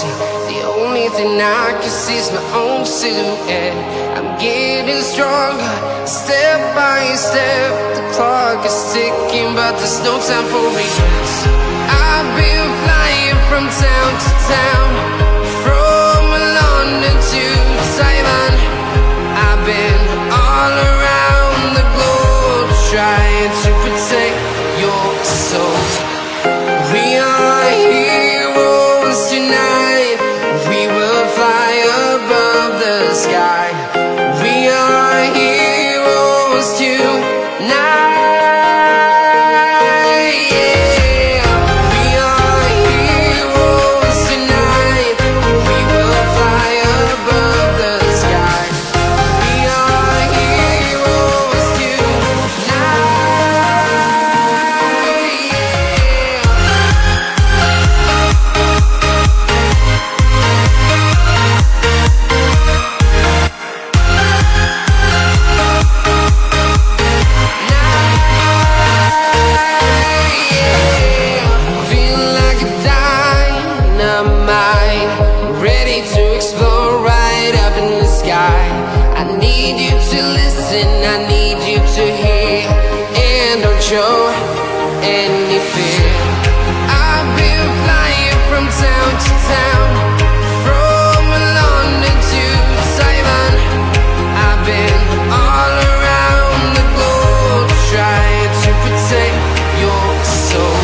empty. The only thing I can see is my own silhouette. I'm getting stronger, step by step. The clock is ticking, but there's no time for regrets. I've been flying from town to town, from London to Taiwan. I've been all around the globe, trying to protect your soul. We are heroes tonight. We will fly above the sky. We are heroes tonight. Show any fear. I've been flying from town to town, from London to Taiwan. I've been all around the globe, trying to protect your soul.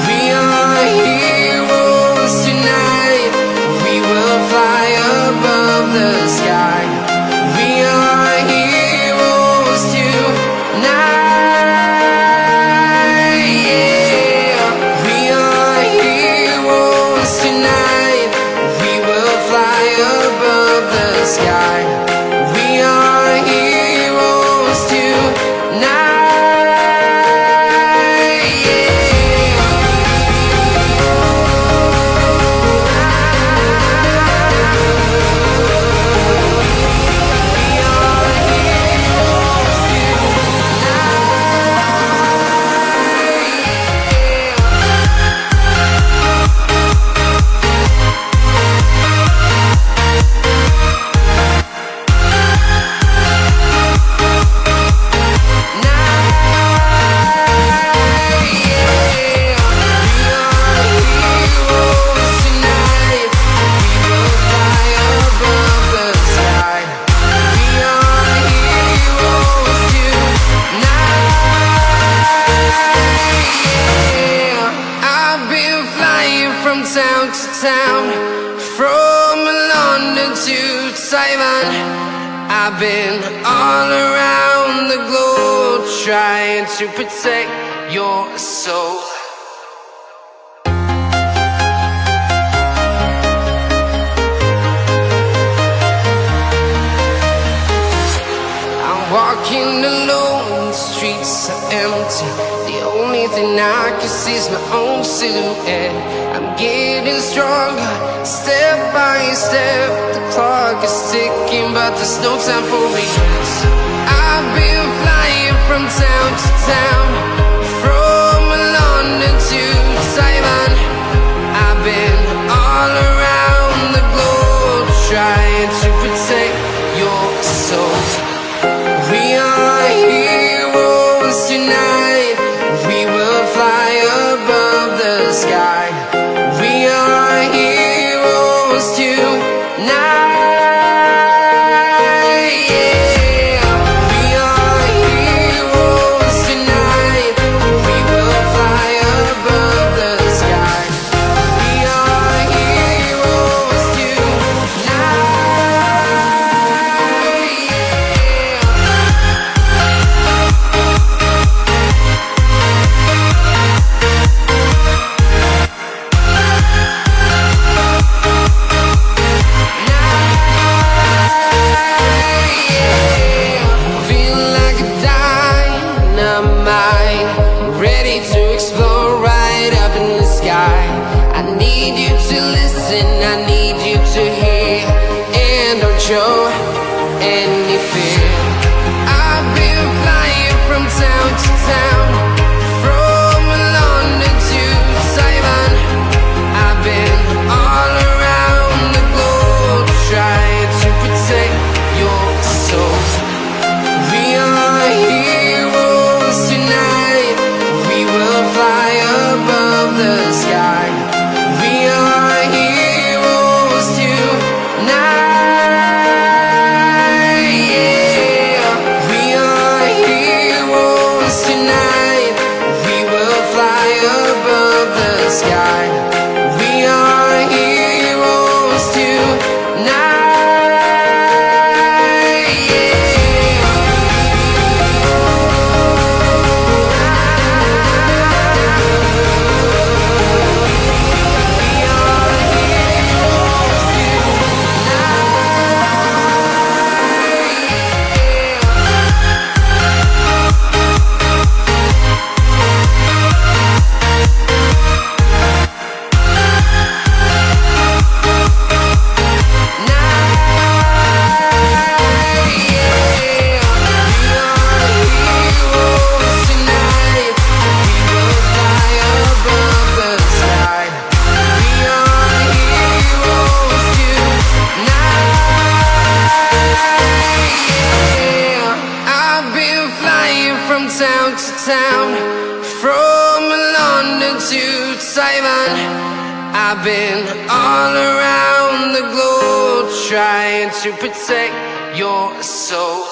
We are heroes tonight. We will fly above the sky. We are heroes tonight. Sky. We are heroes tonight. From town to town, from London to Taiwan. I've been all around the globe, trying to protect your soul. I'm walking alone, the streets are empty. The only thing I can see is my own silhouette. I'm getting stronger, step by step. The clock is ticking, but there's no time for regrets. I've been flying from town to town, from London to Taiwan. I've been all around the globe, trying to protect your soul. We are heroes tonight. We will fly above the sky. We are heroes tonight. We are heroes tonight. We will fly above the sky. We are heroes tonight. Show any fear. I've been flying from town to town, from London to Taiwan. I've been all around. to town, from London to Taiwan. I've been all around the globe trying to protect your soul.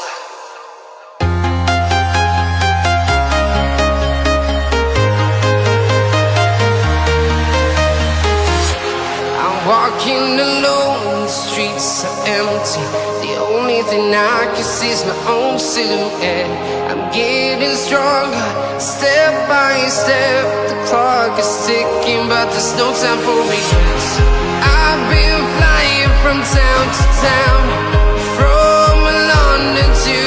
Walking alone, the streets are empty. The only thing I can see is my own silhouette. I'm getting stronger, step by step. The clock is ticking, but there's no time for regrets. I've been flying from town to town, from London to